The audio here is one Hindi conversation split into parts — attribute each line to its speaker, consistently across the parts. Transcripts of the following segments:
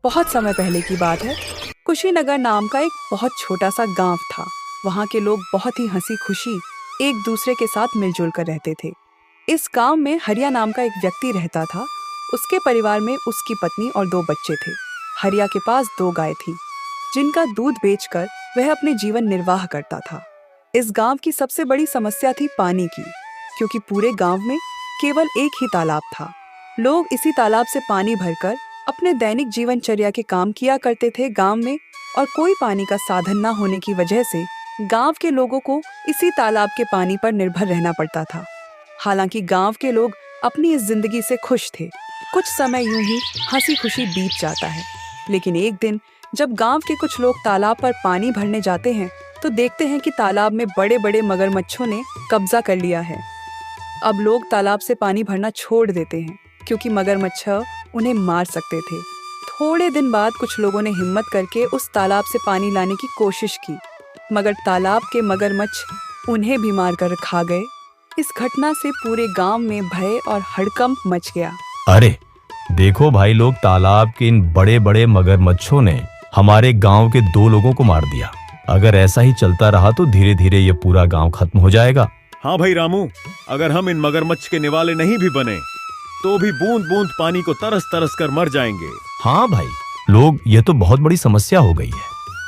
Speaker 1: बहुत समय पहले की बात है। कुशीनगर नाम का एक बहुत छोटा सा गांव था। वहाँ के लोग बहुत ही हंसी खुशी एक दूसरे के साथ मिलजुल कर रहते थे। इस गांव में हरिया नाम का एक व्यक्ति रहता था। उसके परिवार में उसकी पत्नी और 2 बच्चे थे। हरिया के पास 2 गाय थी, जिनका दूध बेचकर वह अपने जीवन निर्वाह करता था। इस गांव की सबसे बड़ी समस्या थी पानी की, क्योंकि पूरे गांव में केवल एक ही तालाब था। लोग इसी तालाब से पानी भरकर अपने दैनिक जीवनचर्या के काम किया करते थे गांव में, और कोई पानी का साधन न होने की वजह से गांव के लोगों को इसी तालाब के पानी पर निर्भर रहना पड़ता था। हालांकि गांव के लोग अपनी इस जिंदगी से खुश थे। कुछ समय यूं ही हंसी खुशी बीत जाता है, लेकिन एक दिन जब गांव के कुछ लोग तालाब पर पानी भरने जाते हैं तो देखते हैं कि तालाब में बड़े बड़े मगरमच्छों ने कब्जा कर लिया है। अब लोग तालाब से पानी भरना छोड़ देते हैं, क्योंकि मगरमच्छ उन्हें मार सकते थे। थोड़े दिन बाद कुछ लोगों ने हिम्मत करके उस तालाब से पानी लाने की कोशिश की, मगर तालाब के मगरमच्छ उन्हें भी मार कर खा गए। इस घटना से पूरे गांव में भय और हड़कंप मच गया।
Speaker 2: अरे देखो भाई लोग, तालाब के इन बड़े बड़े मगरमच्छों ने हमारे गांव के 2 लोगों को मार दिया। अगर ऐसा ही चलता रहा तो धीरे धीरे ये पूरा गांव खत्म हो जाएगा।
Speaker 3: हाँ भाई रामू, अगर हम इन मगरमच्छ के निवाले नहीं भी बने तो भी बूंद बूंद पानी को तरस तरस कर मर जाएंगे।
Speaker 2: हाँ भाई लोग, ये तो बहुत बड़ी समस्या हो गई है।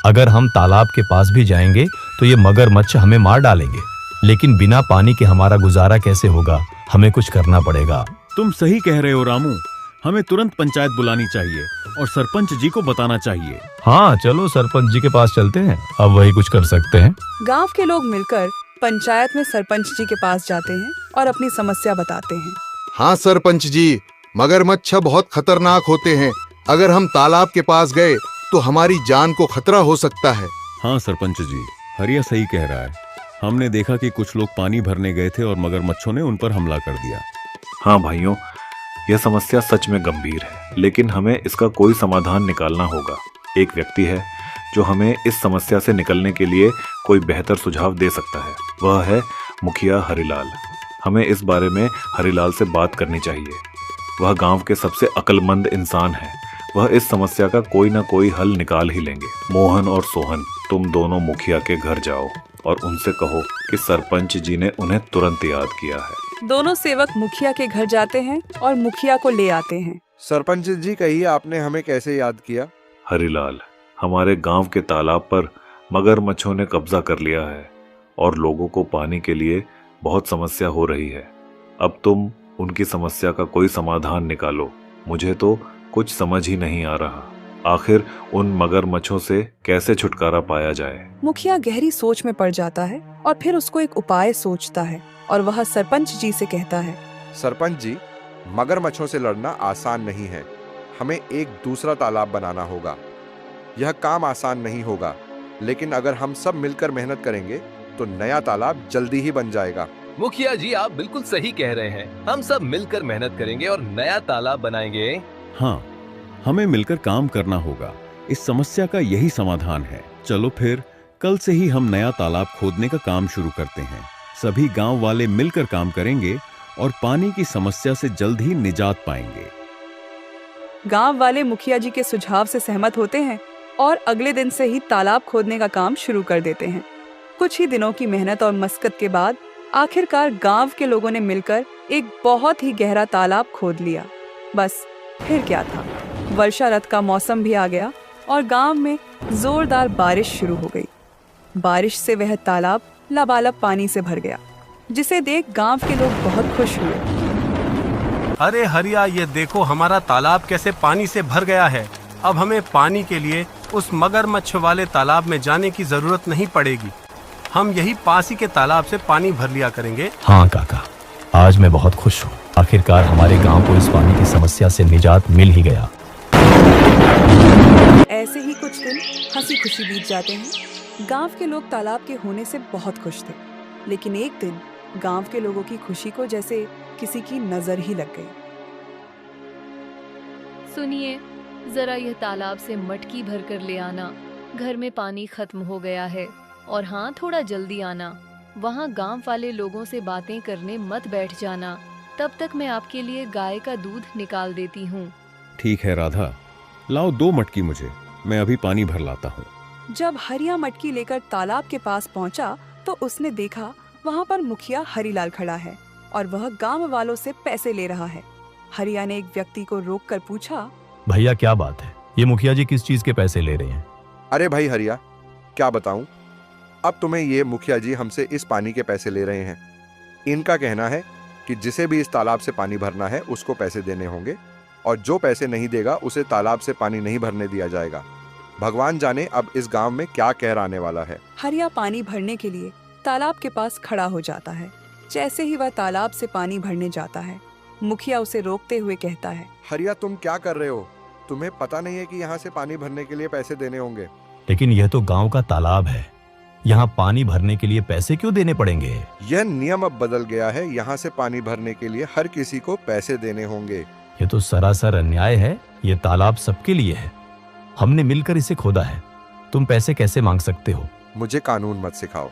Speaker 2: अगर हम तालाब के पास भी जाएंगे तो ये मगरमच्छ हमें मार डालेंगे, लेकिन बिना पानी के हमारा गुजारा कैसे होगा? हमें कुछ करना पड़ेगा।
Speaker 3: तुम सही कह रहे हो रामू, हमें तुरंत पंचायत बुलानी चाहिए और सरपंच जी को बताना चाहिए।
Speaker 2: हाँ चलो सरपंच जी के पास चलते हैं, अब वही कुछ कर सकते हैं।
Speaker 1: गांव के लोग मिलकर पंचायत में सरपंच जी के पास जाते हैं और अपनी समस्या बताते हैं।
Speaker 4: हाँ सरपंच जी, मगरमच्छ बहुत खतरनाक होते हैं। अगर हम तालाब के पास गए तो हमारी जान को खतरा हो सकता है।
Speaker 3: हाँ सरपंच जी, हरिया सही कह रहा है। हमने देखा कि कुछ लोग पानी भरने गए थे और मगरमच्छों ने उन पर हमला कर दिया।
Speaker 5: हाँ भाइयों, यह समस्या सच में गंभीर है, लेकिन हमें इसका कोई समाधान निकालना होगा। एक व्यक्ति है जो हमें इस समस्या से निकलने के लिए कोई बेहतर सुझाव दे सकता है। वह है मुखिया हरिलाल। हमें इस बारे में हरिलाल से बात करनी चाहिए। वह गांव के सबसे अक्लमंद इंसान है। वह इस समस्या का कोई ना कोई हल निकाल ही लेंगे। मोहन और सोहन, तुम दोनों मुखिया के घर जाओ और उनसे कहो कि सरपंच जी ने उन्हें तुरंत याद किया है।
Speaker 1: दोनों सेवक मुखिया के घर जाते हैं और मुखिया को ले आते हैं।
Speaker 6: सरपंच जी, कहिए आपने हमें कैसे याद किया?
Speaker 5: हरिलाल, हमारे गांव के तालाब पर मगरमच्छों ने कब्जा कर लिया है और लोगों को पानी के लिए बहुत समस्या हो रही है। अब तुम उनकी समस्या का कोई समाधान निकालो। मुझे तो कुछ समझ ही नहीं आ रहा। आखिर उन मगरमच्छों से कैसे छुटकारा पाया जाए?
Speaker 1: मुखिया गहरी सोच में पड़ जाता है और फिर उसको एक उपाय सोचता है और वह सरपंच जी से कहता है।
Speaker 6: सरपंच जी, मगरमच्छों से लड़ना आसान नहीं है। हमें एक दूसरा तालाब बनाना होगा। यह काम आसान नहीं होगा, लेकिन अगर हम सब मिलकर मेहनत करेंगे तो नया तालाब जल्दी ही बन जाएगा।
Speaker 7: मुखिया जी, आप बिल्कुल सही कह रहे हैं। हम सब मिलकर मेहनत करेंगे और नया तालाब बनाएंगे।
Speaker 3: हाँ, हमें मिलकर काम करना होगा। इस समस्या का यही समाधान है। चलो फिर कल से ही हम नया तालाब खोदने का काम शुरू करते हैं। सभी गांव वाले मिलकर काम करेंगे और पानी की समस्या से जल्द ही निजात पाएंगे।
Speaker 1: गांव वाले मुखिया जी के सुझाव से सहमत होते हैं और अगले दिन से ही तालाब खोदने का काम शुरू कर देते हैं। कुछ ही दिनों की मेहनत और मशक्कत के बाद आखिरकार गांव के लोगों ने मिलकर एक बहुत ही गहरा तालाब खोद लिया। बस फिर क्या था, वर्षा ऋतु का मौसम भी आ गया और गांव में जोरदार बारिश शुरू हो गई। बारिश से वह तालाब लबालब पानी से भर गया, जिसे देख गांव के लोग बहुत खुश हुए।
Speaker 8: अरे हरिया, ये देखो हमारा तालाब कैसे पानी से भर गया है। अब हमें पानी के लिए उस मगरमच्छ वाले तालाब में जाने की जरूरत नहीं पड़ेगी। हम यही पास ही के तालाब से पानी भर लिया करेंगे।
Speaker 2: हाँ काका, आज मैं बहुत खुश हूँ। आखिरकार हमारे गांव को इस पानी की समस्या से निजात मिल ही गया।
Speaker 1: ऐसे ही कुछ दिन हंसी खुशी बीत जाते हैं। गांव के लोग तालाब के होने से बहुत खुश थे, लेकिन एक दिन गांव के लोगों की खुशी को जैसे किसी की नजर ही लग गई।
Speaker 9: सुनिए, जरा यह तालाब से मटकी भर कर ले आना। घर में पानी खत्म हो गया है। और हाँ, थोड़ा जल्दी आना। वहाँ गांव वाले लोगों से बातें करने मत बैठ जाना। तब तक मैं आपके लिए गाय का दूध निकाल देती हूँ।
Speaker 3: ठीक है राधा, लाओ 2 मटकी मुझे, मैं अभी पानी भर लाता हूँ।
Speaker 1: जब हरिया मटकी लेकर तालाब के पास पहुंचा तो उसने देखा वहां पर मुखिया हरीलाल खड़ा है और वह गांव वालों से पैसे ले रहा है। हरिया ने एक व्यक्ति को रोककर पूछा,
Speaker 2: भैया क्या बात है, ये मुखिया जी किस चीज के पैसे ले रहे हैं?
Speaker 6: अरे भाई हरिया, क्या बताऊं, अब तुम्हें ये मुखिया जी हमसे इस पानी के पैसे ले रहे हैं। इनका कहना है कि जिसे भी इस तालाब से पानी भरना है उसको पैसे देने होंगे, और जो पैसे नहीं देगा उसे तालाब से पानी नहीं भरने दिया जाएगा। भगवान जाने अब इस गांव में क्या कहर आने वाला है।
Speaker 1: हरिया पानी भरने के लिए तालाब के पास खड़ा हो जाता है। जैसे ही वह तालाब से पानी भरने जाता है, मुखिया उसे रोकते हुए कहता है,
Speaker 6: हरिया तुम क्या कर रहे हो? तुम्हें पता नहीं है कि यहाँ से पानी भरने के लिए पैसे देने होंगे?
Speaker 2: लेकिन यह तो गांव का तालाब है, यहाँ पानी भरने के लिए पैसे क्यों देने पड़ेंगे?
Speaker 6: यह नियम अब बदल गया है, यहाँ से पानी भरने के लिए हर किसी को पैसे देने होंगे।
Speaker 2: ये तो सरासर अन्याय है। ये तालाब सबके लिए है, हमने मिलकर इसे खोदा है, तुम पैसे कैसे मांग सकते हो?
Speaker 6: मुझे कानून मत सिखाओ,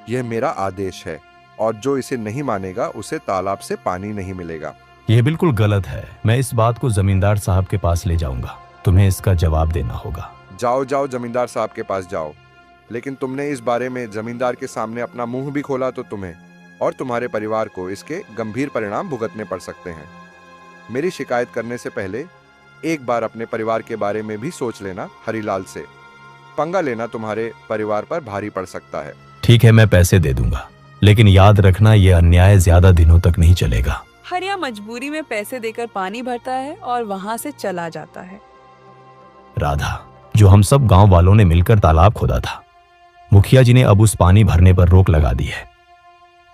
Speaker 6: यह मेरा आदेश है, और जो इसे नहीं मानेगा उसे तालाब से पानी नहीं मिलेगा।
Speaker 2: यह बिल्कुल गलत है। मैं इस बात को जमींदार साहब के पास ले जाऊंगा, तुम्हें इसका जवाब देना होगा।
Speaker 6: जाओ जाओ जमींदार साहब के पास जाओ, लेकिन तुमने इस बारे में जमींदार के सामने अपना मुंह भी खोला तो तुम्हें और तुम्हारे परिवार को इसके गंभीर परिणाम भुगतने पड़ सकते हैं। मेरी शिकायत करने से पहले एक बार अपने परिवार के बारे में भी सोच लेना हरीलाल से। पंगा लेना तुम्हारे परिवार पर भारी पड़ सकता है।
Speaker 2: ठीक है, मैं पैसे दे दूंगा, लेकिन याद रखना यह अन्याय ज्यादा दिनों तक नहीं चलेगा।
Speaker 1: हरिया मजबूरी में पैसे देकर पानी भरता है और वहाँ से चला जाता है।
Speaker 2: राधा, जो हम सब गांव वालों ने मिलकर तालाब खोदा था, मुखिया जी ने अब उस पानी भरने पर रोक लगा दी है।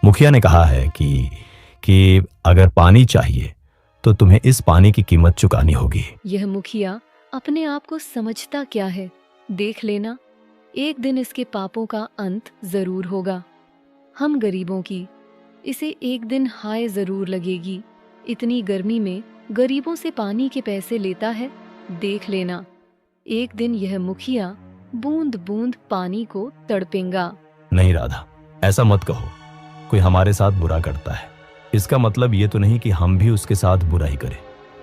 Speaker 2: मुखिया ने कहा है कि अगर पानी चाहिए तो तुम्हें इस पानी की कीमत चुकानी होगी।
Speaker 9: यह मुखिया अपने आप को समझता क्या है? देख लेना, एक दिन इसके पापों का अंत जरूर होगा। हम गरीबों की इसे एक दिन हाय जरूर लगेगी। इतनी गर्मी में गरीबों से पानी के पैसे लेता है। देख लेना, एक दिन यह मुखिया बूंद बूंद पानी को तड़पेगा।
Speaker 2: नहीं राधा, ऐसा मत कहो। कोई हमारे साथ बुरा करता है, इसका मतलब ये तो नहीं कि हम भी उसके साथ बुरा ही करें।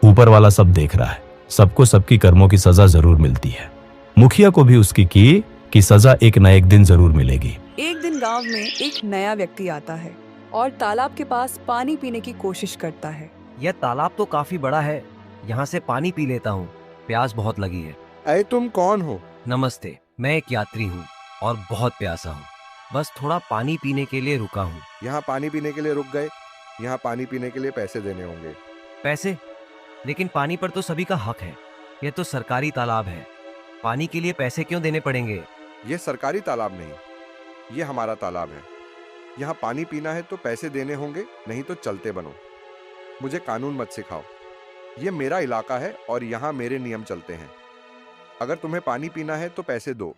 Speaker 2: ऊपर वाला सब देख रहा है, सबको सबकी कर्मों की सजा जरूर मिलती है। मुखिया को भी उसकी की सजा एक न एक दिन जरूर मिलेगी।
Speaker 1: एक दिन गांव में एक नया व्यक्ति आता है और तालाब के पास पानी पीने की कोशिश करता है।
Speaker 10: यह तालाब तो काफी बड़ा है, यहाँ से पानी पी लेता हूँ, प्यास बहुत लगी है।
Speaker 6: अरे तुम कौन हो?
Speaker 10: नमस्ते, मैं एक यात्री हूँ और बहुत प्यासा हूँ, बस थोड़ा पानी पीने के लिए रुका हूँ।
Speaker 6: यहाँ पानी पीने के लिए रुक गए? यहाँ पानी पीने के लिए पैसे देने होंगे।
Speaker 10: पैसे? लेकिन पानी पर तो सभी का हक है, यह तो सरकारी तालाब है, पानी के लिए पैसे क्यों देने पड़ेंगे?
Speaker 6: ये सरकारी तालाब नहीं, ये हमारा तालाब है। यहाँ पानी पीना है तो पैसे देने होंगे, नहीं तो चलते बनो। मुझे कानून मत सिखाओ, ये मेरा इलाका है और यहाँ मेरे नियम चलते हैं। अगर तुम्हें पानी पीना है तो पैसे दो,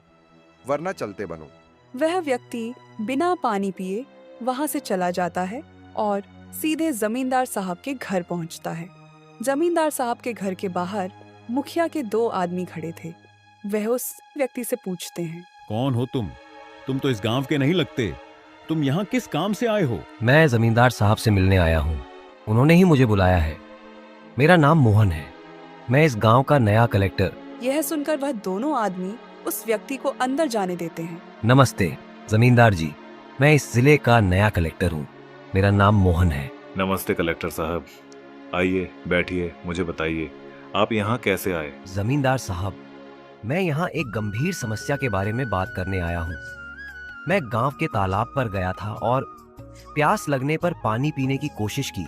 Speaker 6: वरना चलते बनो।
Speaker 1: वह व्यक्ति बिना पानी पिए वहाँ से चला जाता है और सीधे जमींदार साहब के घर पहुँचता है। जमींदार साहब के घर के बाहर मुखिया के 2 आदमी खड़े थे। वह उस व्यक्ति से पूछते हैं,
Speaker 3: कौन हो तुम? तुम तो इस गांव के नहीं लगते, तुम यहाँ किस काम से आए हो?
Speaker 10: मैं जमींदार साहब से मिलने आया हूँ, उन्होंने ही मुझे बुलाया है। मेरा नाम मोहन है, मैं इस गांव का नया कलेक्टर।
Speaker 1: यह सुनकर वह दोनों आदमी उस व्यक्ति को अंदर जाने देते हैं।
Speaker 10: नमस्ते जमींदार जी, मैं इस जिले का नया कलेक्टर हूँ, मेरा नाम मोहन है।
Speaker 5: नमस्ते कलेक्टर साहब, आइए बैठिए, मुझे बताइए आप यहाँ कैसे आए?
Speaker 10: जमींदार साहब, मैं यहाँ एक गंभीर समस्या के बारे में बात करने आया हूँ। मैं गांव के तालाब पर गया था और प्यास लगने पर पानी पीने की कोशिश की,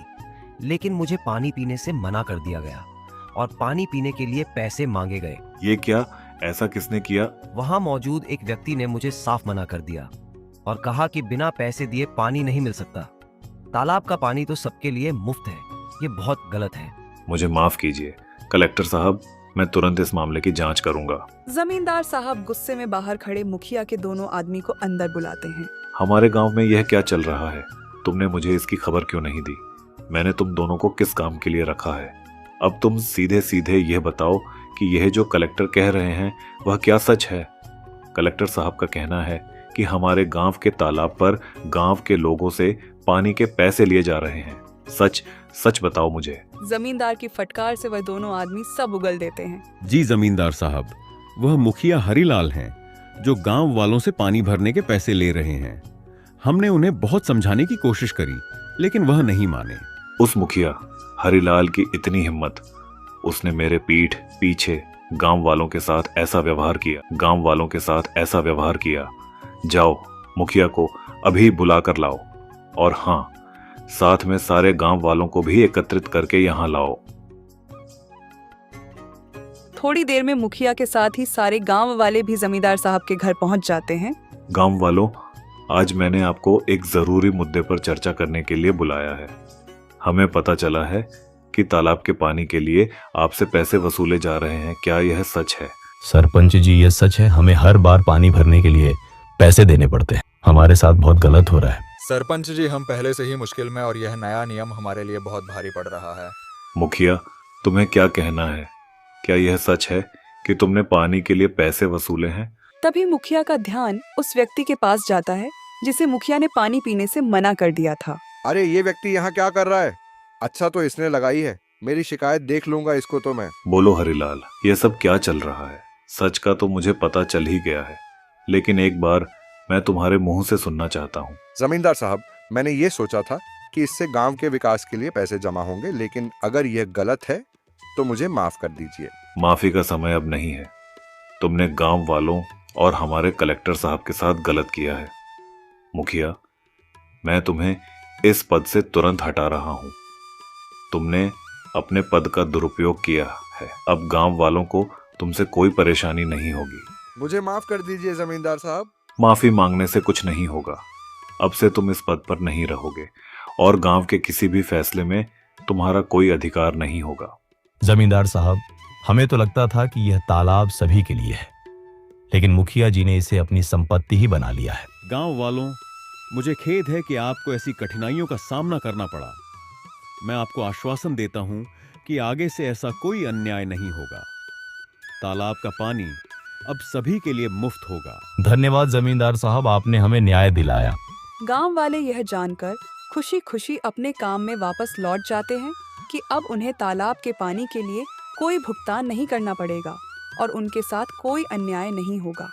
Speaker 10: लेकिन मुझे पानी पीने से मना कर दिया गया और पानी पीने के लिए पैसे मांगे गए।
Speaker 5: ये क्या, ऐसा किसने किया?
Speaker 10: वहां मौजूद एक व्यक्ति ने मुझे साफ मना कर दिया और कहा कि बिना पैसे दिए पानी नहीं मिल सकता। तालाब का पानी तो सबके लिए मुफ्त है, ये बहुत गलत है।
Speaker 5: मुझे माफ कीजिए कलेक्टर साहब, मैं तुरंत इस मामले की जांच करूंगा।
Speaker 1: जमींदार साहब गुस्से में बाहर खड़े मुखिया के दोनों आदमी को अंदर बुलाते हैं।
Speaker 5: हमारे गांव में यह क्या चल रहा है? तुमने मुझे इसकी खबर क्यों नहीं दी? मैंने तुम दोनों को किस काम के लिए रखा है? अब तुम सीधे सीधे यह बताओ कि यह जो कलेक्टर कह रहे हैं वह क्या सच है? कलेक्टर साहब का कहना है कि हमारे गांव के तालाब पर गांव के लोगों से पानी के पैसे लिए जा रहे हैं। सच सच बताओ मुझे।
Speaker 1: जमींदार की फटकार से वह दोनों आदमी सब उगल देते हैं।
Speaker 3: जी जमींदार साहब, वह मुखिया हरिलाल हैं जो गांव वालों से पानी भरने के पैसे ले रहे हैं। हमने उन्हें बहुत समझाने की कोशिश करी, लेकिन वह नहीं माने।
Speaker 5: उस मुखिया हरिलाल की इतनी हिम्मत, उसने मेरे पीठ पीछे गांव वालों के साथ ऐसा व्यवहार किया, गांव वालों के साथ ऐसा व्यवहार किया। जाओ, मुखिया को अभी बुला कर लाओ, और हाँ, साथ में सारे गांव वालों को भी एकत्रित करके यहाँ लाओ।
Speaker 1: थोड़ी देर में मुखिया के साथ ही सारे गांव वाले भी जमींदार साहब के घर पहुंच जाते हैं।
Speaker 5: गांव वालों, आज मैंने आपको एक जरूरी मुद्दे पर चर्चा करने के लिए बुलाया है। हमें पता चला है कि तालाब के पानी के लिए आपसे पैसे वसूले जा रहे हैं। क्या यह सच है?
Speaker 2: सरपंच जी, ये सच है। हमें हर बार पानी भरने के लिए पैसे देने पड़ते हैं। हमारे साथ बहुत गलत हो रहा है।
Speaker 11: सरपंच जी, हम पहले से ही मुश्किल में और यह नया नियम हमारे लिए बहुत भारी पड़ रहा है।
Speaker 5: मुखिया, तुम्हें क्या कहना है? क्या यह सच है कि तुमने पानी के लिए पैसे वसूले हैं?
Speaker 1: तभी मुखिया का ध्यान उस व्यक्ति के पास जाता है जिसे मुखिया ने पानी पीने से मना कर दिया था।
Speaker 6: अरे ये व्यक्ति यहाँ क्या कर रहा है? अच्छा तो इसने लगाई है, मेरी शिकायत देख लूंगा इसको तो मैं।
Speaker 5: बोलो हरिलाल, ये सब क्या चल रहा है? सच का तो मुझे पता चल ही गया है, लेकिन एक बार मैं तुम्हारे मुंह से सुनना चाहता हूँ।
Speaker 6: जमींदार साहब, मैंने ये सोचा था कि इससे गांव के विकास के लिए पैसे जमा होंगे, लेकिन अगर यह गलत है तो मुझे माफ कर दीजिए।
Speaker 5: माफी का समय अब नहीं है। तुमने गांव वालों और हमारे कलेक्टर साहब के साथ गलत किया है। मुखिया, मैं तुम्हें इस पद से तुरंत हटा रहा हूं। तुमने अपने पद का दुरुपयोग किया है। अब गांव वालों को तुमसे कोई परेशानी नहीं होगी।
Speaker 6: मुझे माफ कर दीजिए जमींदार साहब।
Speaker 5: माफी मांगने से कुछ नहीं होगा। अब से तुम इस पद पर नहीं रहोगे और गांव के किसी भी फैसले में तुम्हारा कोई अधिकार नहीं होगा।
Speaker 2: जमींदार साहब, हमें तो लगता था कि यह तालाब सभी के लिए है, लेकिन मुखिया जी ने इसे अपनी संपत्ति ही बना लिया है।
Speaker 3: गांव वालों, मुझे खेद है कि आपको ऐसी कठिनाइयों का सामना करना पड़ा। मैं आपको आश्वासन देता हूं कि आगे से ऐसा कोई अन्याय नहीं होगा। तालाब का पानी अब सभी के लिए मुफ्त होगा।
Speaker 2: धन्यवाद जमींदार साहब, आपने हमें न्याय दिलाया।
Speaker 1: गांव वाले यह जानकर खुशी खुशी अपने काम में वापस लौट जाते हैं कि अब उन्हें तालाब के पानी के लिए कोई भुगतान नहीं करना पड़ेगा और उनके साथ कोई अन्याय नहीं होगा।